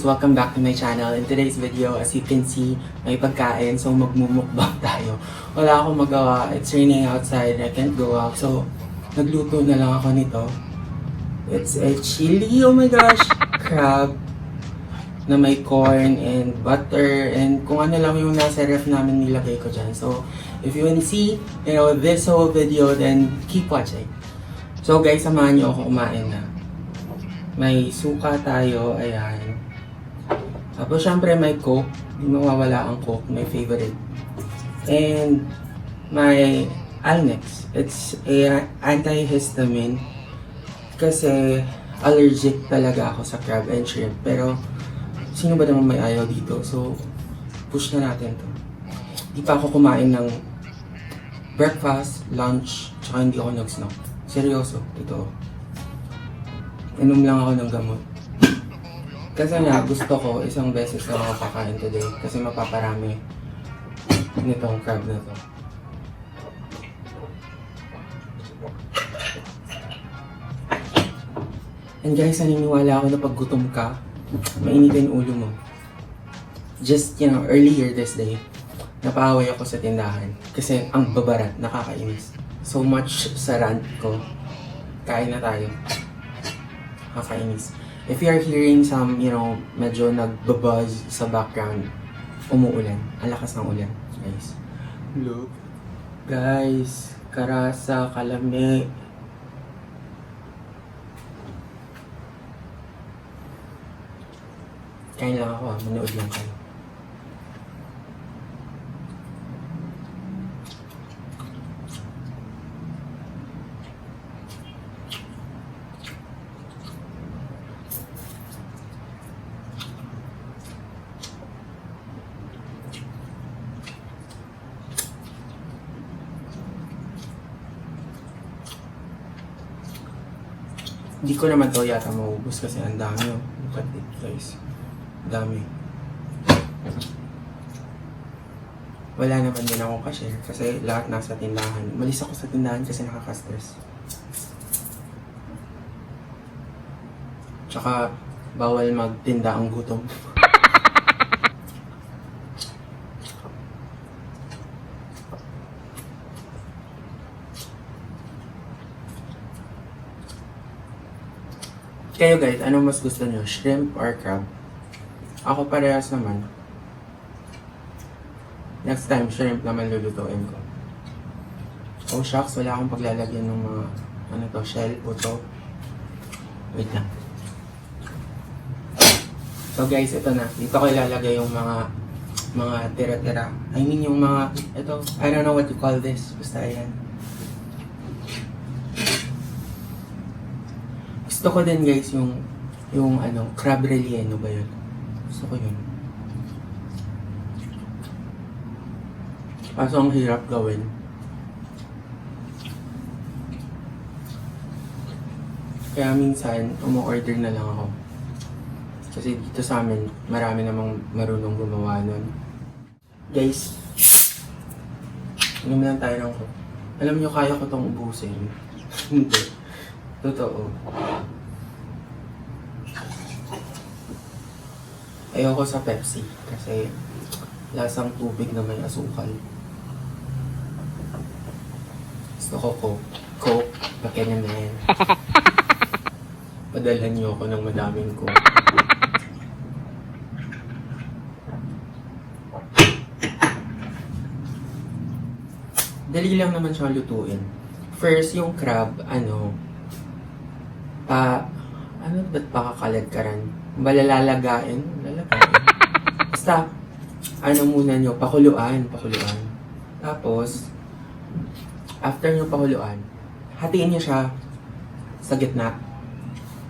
guys! Welcome back to my channel. In today's video, as you can see, may pagkain. So, magmumukbang tayo. Wala akong magawa. It's raining outside. I can't go out. So, nagluto na lang ako nito. It's a chili, oh my gosh! Crab na may corn and butter and kung ano lang yung nasa ref namin nilagay ko dyan. So, if you want to see, this whole video, then keep watching. So guys, samahan niyo ako kumain na. May suka tayo, ayan. Tapos syempre may Coke, hindi mawawala ang Coke, my favorite. And my Alnex, it's a antihistamine kasi allergic talaga ako sa crab and shrimp. Pero sino ba naman may ayaw dito? So push na natin to. Di pa ako kumain ng breakfast, lunch, tsaka hindi ako nag-snack. Seryoso, ito. Inom lang ako ng gamot. Kasi nga, gusto ko isang beses na makakain today. Kasi mapaparami nitong crab na to. And guys, naniniwala ako na pag gutom ka, mainitin ulo mo. Just, earlier this day, napaaway ako sa tindahan. Kasi ang babarat, nakakainis. So much sa rant ko. Kain na tayo. Nakakainis. If you are hearing some, medyo nagbabuzz sa background, umuulan. Ang lakas ng ulan, guys. Look. Guys, karasa, kalami. Kain lang ako, manood lang kayo. Hindi ko naman to yata maubos kasi ang dami. Look at it, guys. Dami. Wala naman din akong ka-share kasi lahat nasa tindahan. Malis ako sa tindahan kasi nakaka-stress. Tsaka bawal magtinda ang gutom. Kayo guys, ano mas gusto nyo? Shrimp or crab? Ako parehas naman. Next time, shrimp naman lulutuin ko. Oh shucks, wala akong paglalagyan ng mga, shell, puto. Wait lang. So guys, ito na. Dito ko ilalagay yung mga tira-tira. I mean yung mga, ito, I don't know what you call this. Basta ayan. Gusto ko din guys yung crab relleno ba yun? Gusto ko yun. Kaso ang hirap gawin. Kaya minsan, umu-order na lang ako. Kasi dito sa amin, marami namang marunong gumawa nun. Guys, inom lang tayo ng Coke. Alam nyo, kaya ko tong ubusin. Hindi. Totoo. Ayoko sa Pepsi kasi lasang tubig na may asukal. Gusto ko Coke. Coke, pakinamen. Padalhan niyo ako ng madaming Coke. Dali lang naman siya lutuin. First, yung crab, ba't pakakaladkaran? Lalagain? Basta, muna nyo, pakuluan. Tapos, after nyo pakuluan, hatiin nyo siya sa gitna.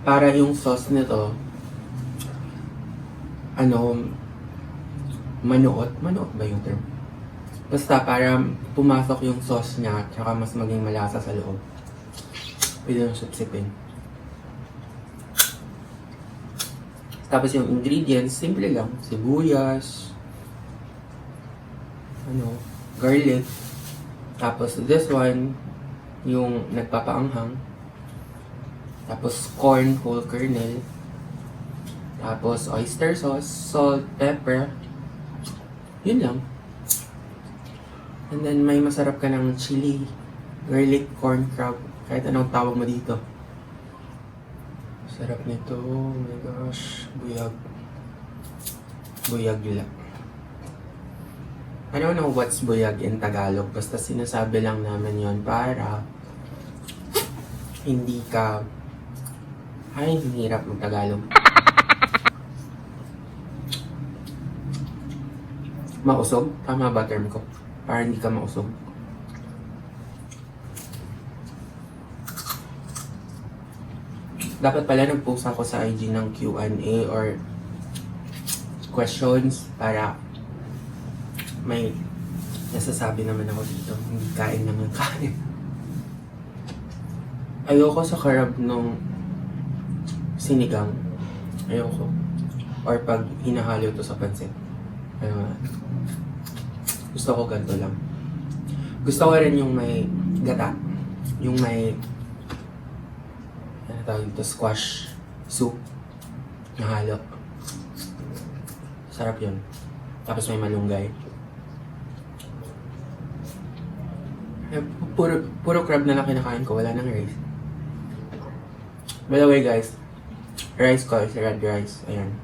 Para yung sauce nito, manuot ba yung term? Basta, para pumasok yung sauce niya, tsaka mas maging malasa sa loob. Pwede nyo sipsipin. Tapos yung ingredients, simple lang. Sibuyas, garlic. Tapos this one, yung nagpapaanghang. Tapos corn, whole kernel. Tapos oyster sauce, salt, pepper. Yun lang. And then may masarap ka ng chili, garlic, corn crab, kahit anong tawag mo dito. Sarap nito. Oh my gosh. Buyag. Buyag lang. I don't know what's buyag in Tagalog. Basta sinasabi lang naman yon para hindi ka... Ay, hirap mag-Tagalog. Mausog? Tama ba term ko? Para hindi ka mausog. Dapat pala nag-post ako sa IG ng Q&A or questions para may nasasabi naman ako dito. Hindi kain naman kain. Ayoko sa karab nung sinigang. Ayoko. Or pag hinahalo to sa pansit. Gusto ko ganito lang. Gusto ko rin yung may gata. Yung may tawag ito, squash soup na halo. Sarap yun. Tapos may malunggay. Puro crab na lang kinakain ko. Wala nang rice. By the way guys, rice ko is red rice. Ayan.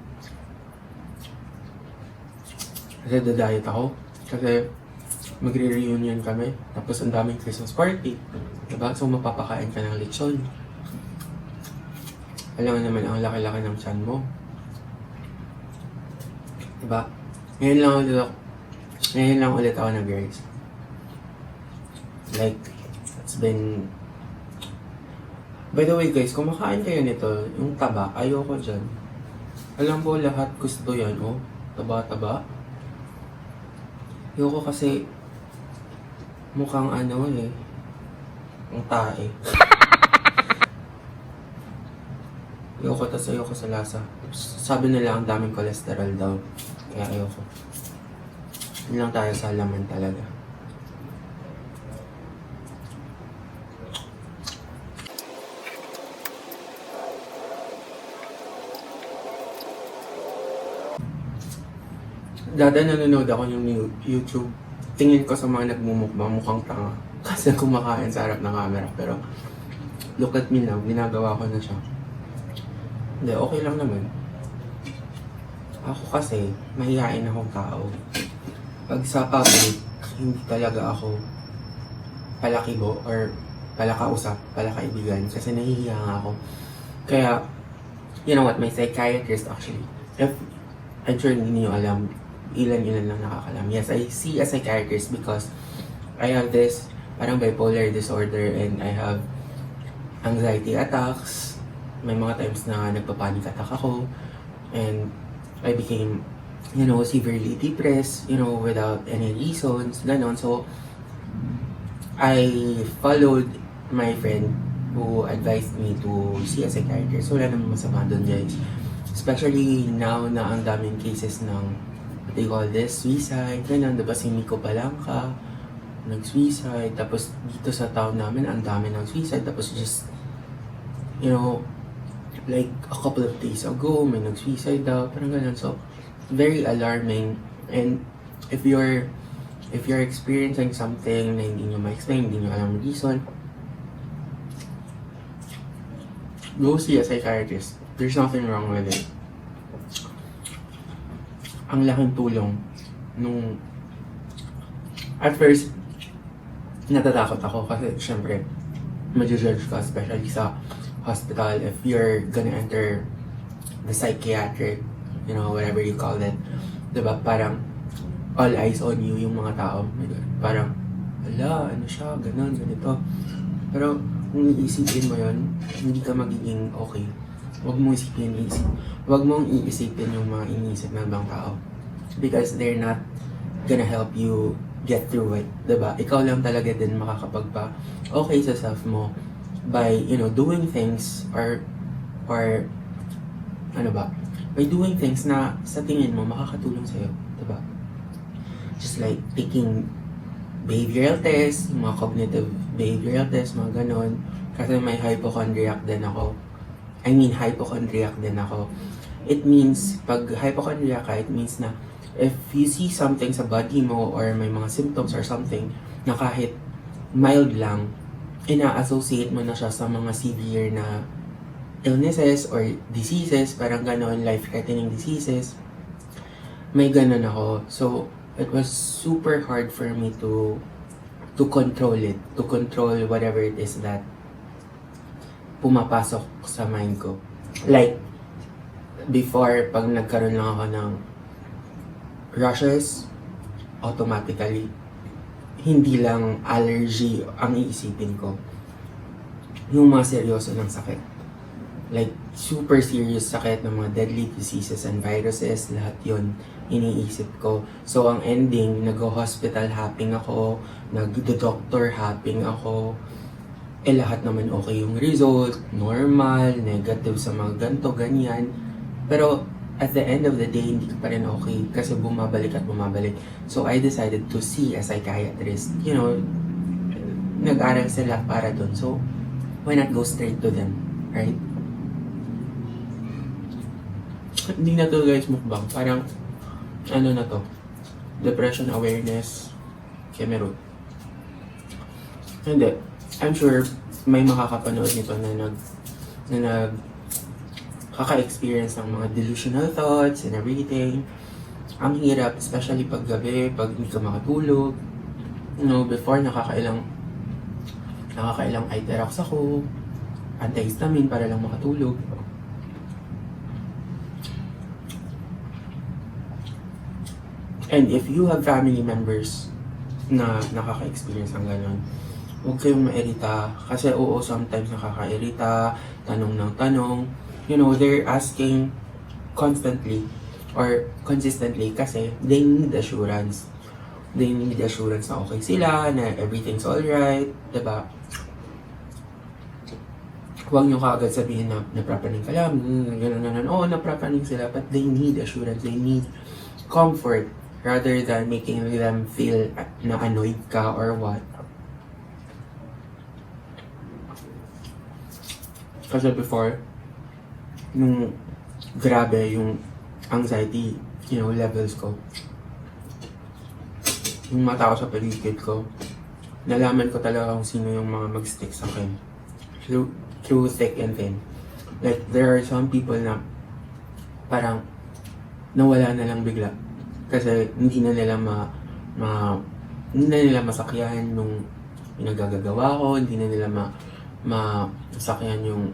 Kasi da-diet ako. Kasi magre-reunion kami. Tapos ang daming Christmas party. Diba? So mapapakain ka ng lechon. Alam mo naman, ang laki-laki ng tiyan mo. Diba? Ngayon lang ulit ako nag-rice. Like, it's been... By the way guys, kumakain kayo nito, yung taba, ayoko dyan. Alam ko lahat gusto yan, oh. Taba-taba. Ayoko kasi mukhang ano eh. Ang tae. Ayoko, tas ayoko sa lasa. Sabi nila ang daming cholesterol daw. Kaya ayoko. Yun lang tayo sa laman talaga. Dada nanonood ako ng YouTube. Tingin ko sa mga nagmumukbang mukhang tanga. Kasi kumakain sa harap ng camera. Pero look at me now. Ginagawa ko na siya. Hindi, okay lang naman. Ako kasi, mahihain akong tao. Pag sa public, hindi talaga ako palakibo or palakausap, palakaibigan. Kasi nahihiya nga ako. Kaya, you know what, my psychiatrist actually, if, I'm sure hindi niyo alam, ilan-ilan lang nakakalam. Yes, I see a psychiatrist because I have this parang bipolar disorder and I have anxiety attacks. May mga times na nagpa-panic attack ako and I became, you know, severely depressed, you know, without any reasons, ganon. So, I followed my friend who advised me to see a psychiatrist. So, wala namang masama doon, guys. Especially now na ang daming cases ng, what they call this, suicide, ganon. Diba si Miko Palangka, nag-suicide. Tapos dito sa town namin, ang dami ng suicide. Tapos just, you know, like a couple of days ago, may nag-suicide daw, parang ganun. So, very alarming. And if you're experiencing something na hindi nyo ma-explain, hindi nyo alam yung reason, go see a psychiatrist. There's nothing wrong with it. Ang laking tulong nung at first natatakot ako kasi syempre ma-judge ka, especially sa hospital if you're gonna enter the psychiatric, you know, whatever you call it. Diba? Parang all eyes on you yung mga tao. Parang, ala, ano siya, ganun, ganito. Pero kung iisipin mo yun, hindi ka magiging okay. Huwag mong iisipin yung mga iniisip ng ibang tao. Because they're not gonna help you get through it. Diba? Ikaw lang talaga din makakapagpa okay sa self mo by, you know, doing things or ano ba? By doing things na sa tingin mo makakatulong sa'yo. Diba? Just like taking behavioral tests, mga cognitive behavioral tests, mga ganon. Kasi may hypochondriac din ako. it means, pag hypochondria ka, it means na if you see something sa body mo or may mga symptoms or something na kahit mild lang, ina-associate mo na siya sa mga severe na illnesses or diseases, parang ganon, life-threatening diseases. May ganon ako. So, it was super hard for me to control it, to control whatever it is that pumapasok sa mind ko. Like, before, pag nagkaroon lang ako ng rushes, automatically, hindi lang allergy ang iisipin ko. Yung mga seryoso ng sakit. Like, super serious sakit ng mga deadly diseases and viruses, lahat yon iniisip ko. So, ang ending, nag-hospital hopping ako, nag-doctor hopping ako, lahat naman okay yung result, normal, negative sa mga ganto, ganyan. Pero, at the end of the day, hindi pa rin okay kasi bumabalik at bumabalik. So, I decided to see a psychiatrist. You know, nag-aral sila para dun. So, why not go straight to them, right? Hindi na to guys mukbang. Parang, ano na to? Depression awareness Kemerut. Hindi. I'm sure may makakapanood nito na kaka-experience ng mga delusional thoughts and everything. Ang hirap, especially pag gabi, pag hindi ka makatulog. You know, before nakakailang Iterox ako, antihistamine para lang makatulog. And if you have family members na nakaka-experience ng ganun, huwag kayong mairita. Kasi oo, sometimes nakaka-irita, tanong ng tanong. You know, they're asking constantly or consistently kasi they need assurance. They need assurance na okay sila, na everything's alright, diba? Huwag nyo kaagad sabihin na naprapaning ka lang, gano'n. Oo, naprapaning sila, but they need assurance, they need comfort rather than making them feel na annoyed ka or what. Kasi before, nung grabe yung anxiety, you know, levels ko. Yung mata ko sa paligid ko, nalaman ko talaga kung sino yung mga mag-stick sa akin. Through thick and thin. Like, there are some people na parang nawala na lang bigla. Kasi hindi na nila masakyan nung pinagagagawa ko, hindi na nila masakyan yung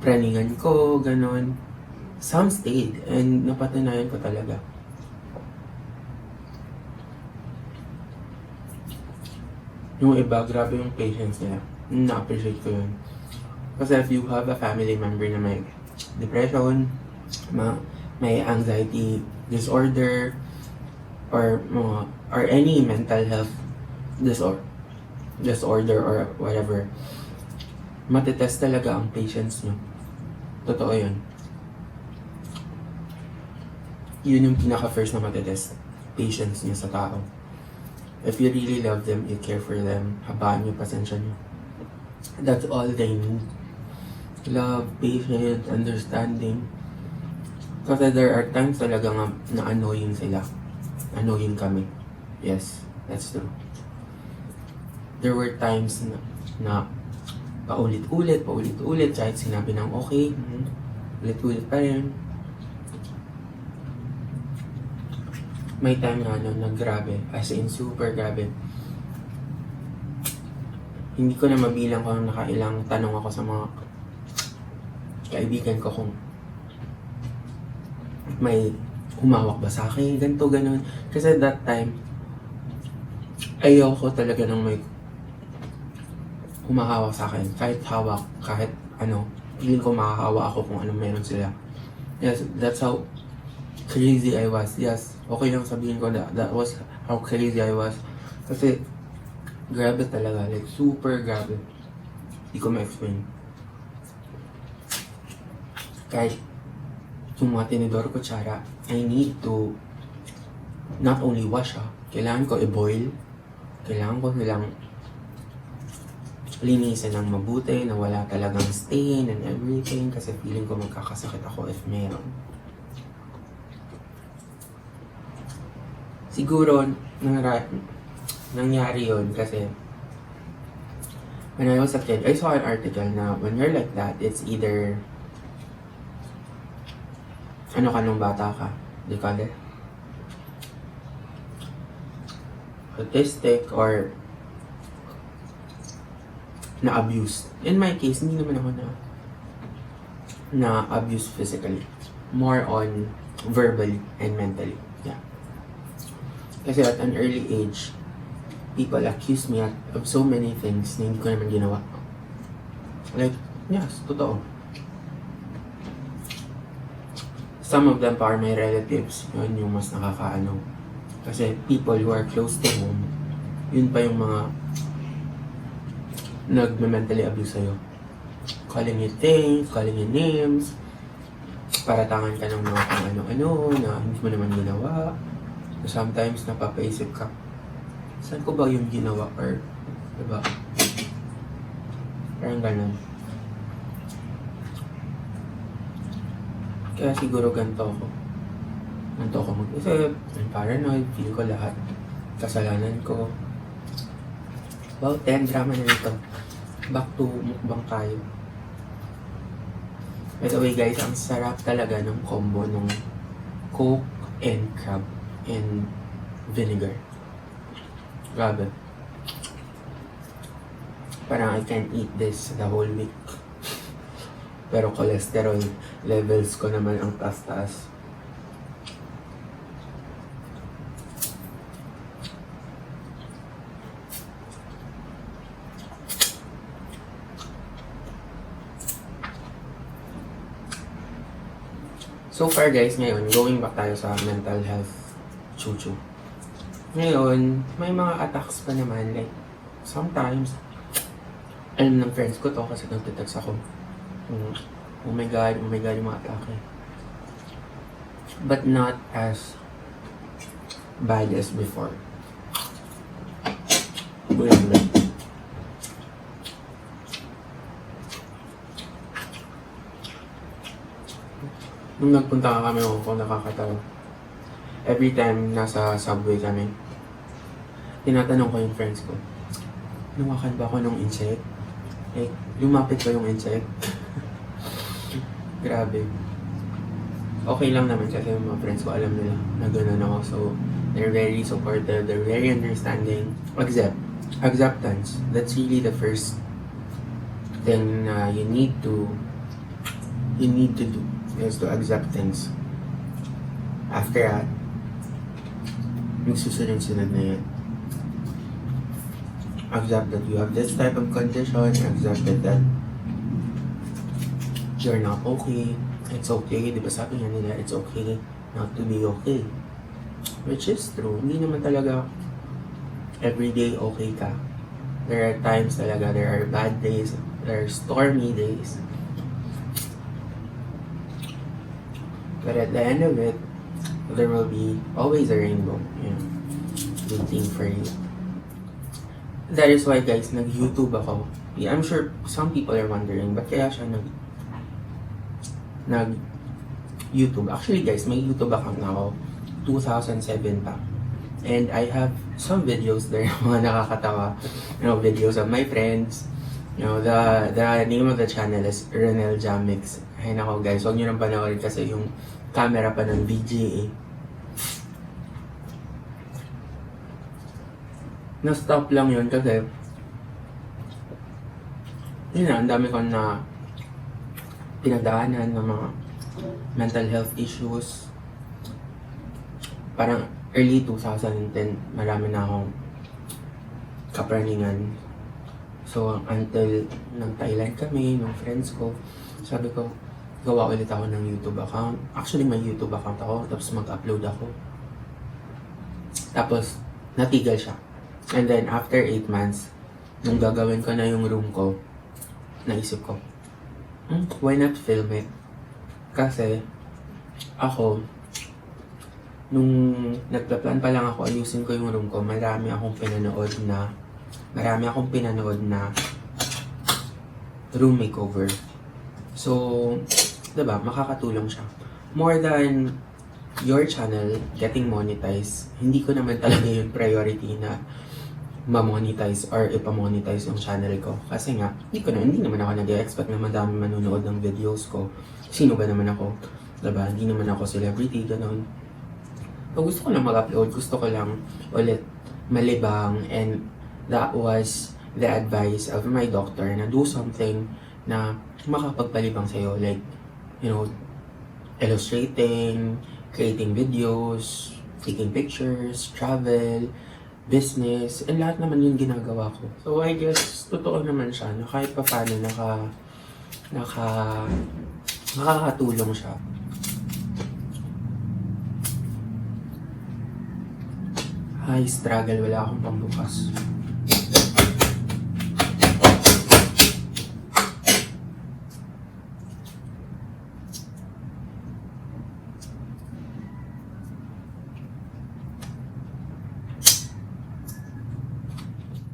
praningan ko, ganon. Some stayed, and napatunayan ko talaga. Yung iba, grabe yung patience nila. Na-appreciate ko yun. Kasi if you have a family member na may depression, may anxiety disorder, or any mental health disorder or whatever, matitest talaga ang patience nyo. Totoo yun. Yun yung pinaka-first na matitest. Patience nyo sa tao. If you really love them, you care for them, habaan nyo, pasensya nyo. That's all they need. Love, patience, understanding. Kasi there are times talaga nga na annoying sila. Annoying kami. Yes, that's true. There were times na paulit-ulit, kahit sinabi ng okay, ulit-ulit pa rin. May time na grabe, as in super grabe. Hindi ko na mabilang kung nakailang tanong ako sa mga kaibigan ko kung may humawak ba sa akin, ganito, ganon. Kasi that time, ayaw ko talaga ng may humahawak sa akin. Kahit hawak, kahit ano, feeling ko makahawa ako kung anong meron sila. Yes, that's how crazy I was. Yes, okay lang sabihin ko na that was how crazy I was. Kasi, grabe talaga. Like, super grabe. Hindi ko ma-explain. Kahit yung mga tinidor kutsara, I need to not only wash kailangan ko i-boil, kailangan ko silang linisin ng mabuti, na wala talagang stain and everything, kasi feeling ko magkakasakit ako if meron. Siguro, nangyari yun kasi when I was a kid, I saw an article na when you're like that, it's either ano ka nung bata ka, di ka autistic or na-abuse. In my case, hindi naman ako na-abuse physically. More on verbally and mentally. Yeah. Kasi at an early age, people accuse me of so many things na hindi ko naman ginawa. Like, yes, totoo. Some of them are my relatives. Yun yung mas nakakaano. Kasi people who are close to home, yun pa yung mga nag-mentally abuse sa'yo. Calling you things, calling you names, paratangan ka ng mga kung ano-ano na hindi mo naman ginawa. So sometimes napapaisip ka, saan ko ba yung ginawa? Or, diba? Parang ganun. Kaya siguro ganito ako mag-isip, I'm paranoid, feel ko lahat. Kasalanan ko. Well, 10 drama na nito. Back to mukbang tayo. By the way guys, ang sarap talaga ng combo ng Coke and crab and vinegar. Grabe. Parang I can eat this the whole week. Pero cholesterol levels ko naman ang taas-taas. So far guys, ngayon, going back tayo sa mental health chuchu. Ngayon, may mga attacks pa naman. Like, sometimes, alam ng friends ko to kasi nagtitext ako. Oh my God, yung mga atake. But not as bad as before. Wait. Nung nagpunta kami Hong Kong, nakakatawa. Every time nasa subway kami, tinatanong ko yung friends ko, lumakan ba ako ng insect? Eh, lumapit ba yung insect? Grabe. Okay lang naman kasi yung mga friends ko alam nila na gano'n ako. So, they're very supportive, they're very understanding. Acceptance. That's really the first thing na you need to do. Is to accept things. After that, magsusunod-sunod na yan. Accept that you have this type of condition. Accept that you're not okay. It's okay. Di ba sabi nga nila, it's okay not to be okay. Which is true. Hindi naman talaga everyday okay ka. There are times talaga, there are bad days, there are stormy days. But at the end of it, there will be always a rainbow, waiting for you. That is why guys, nag-YouTube ako. Yeah, I'm sure some people are wondering, ba't kaya siya nag-YouTube? Actually guys, may YouTube account na ako, 2007 pa. And I have some videos there, mga nakakatawa, videos of my friends. The name of the channel is Renel Jamix. Ay nako guys, huwag nyo nang panoorin kasi yung camera pa ng VGA. Na-stop lang yun kasi yun na, ang dami ko na pinagdaanan ng mga mental health issues. Parang early 2010, marami na akong kapraningan. So, until nag-Thailand kami, ng friends ko, sabi ko, gawa ulit ako ng YouTube account. Actually, may YouTube account ako, tapos mag-upload ako. Tapos, natigil siya. And then, after 8 months, nung gagawin ko na yung room ko, naisip ko, why not film it? Kasi, ako, nung nagpa-plan pa lang ako, ayusin ko yung room ko, marami akong pinanood na room makeover. So, diba, makakatulong siya. More than your channel getting monetized, hindi ko naman talaga yung priority na ma-monetize or ipa-monetize yung channel ko. Kasi nga, hindi naman ako nag-expect na madami manunood ng videos ko. Sino ba naman ako? Diba? Hindi naman ako celebrity, ganun. So, gusto ko lang mag-upload, gusto ko lang ulit malibang, and that was the advice of my doctor na do something na makapagpalibang sa'yo. Like, you know, illustrating, creating videos, taking pictures, travel, business, and lahat naman yung ginagawa ko. So, I guess, totoo naman siya na kahit pa paano makakatulong siya. Ay, struggle, wala akong pambukas.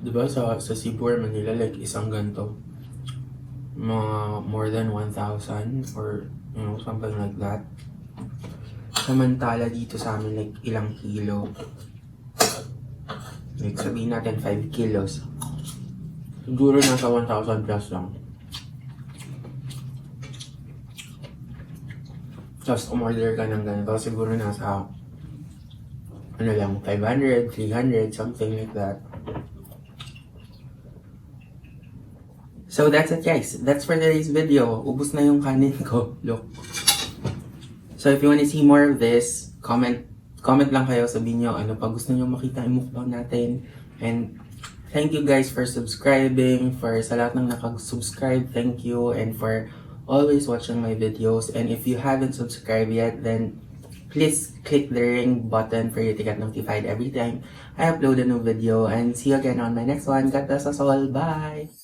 Diba sa Cebu, Manila, like isang ganto, mga more than 1,000 or you know, something like that. Samantala dito sa amin, like ilang kilo, like sabihin natin 5 kilos, siguro nasa 1,000 plus lang. Tapos umorder ka ng ganito, siguro nasa ano lang, 500, 300, something like that. So that's it, guys. That's for today's video. Ubus na yung kanin ko. Look. So if you wanna see more of this, comment lang kayo, sabihin nyo ano pa gusto nyo makita yung mukbang natin. And thank you guys for subscribing, sa lahat ng nakag-subscribe, thank you, and for always watching my videos. And if you haven't subscribed yet, then please click the ring button for you to get notified every time I upload a new video. And see you again on my next one. God bless us all. Bye!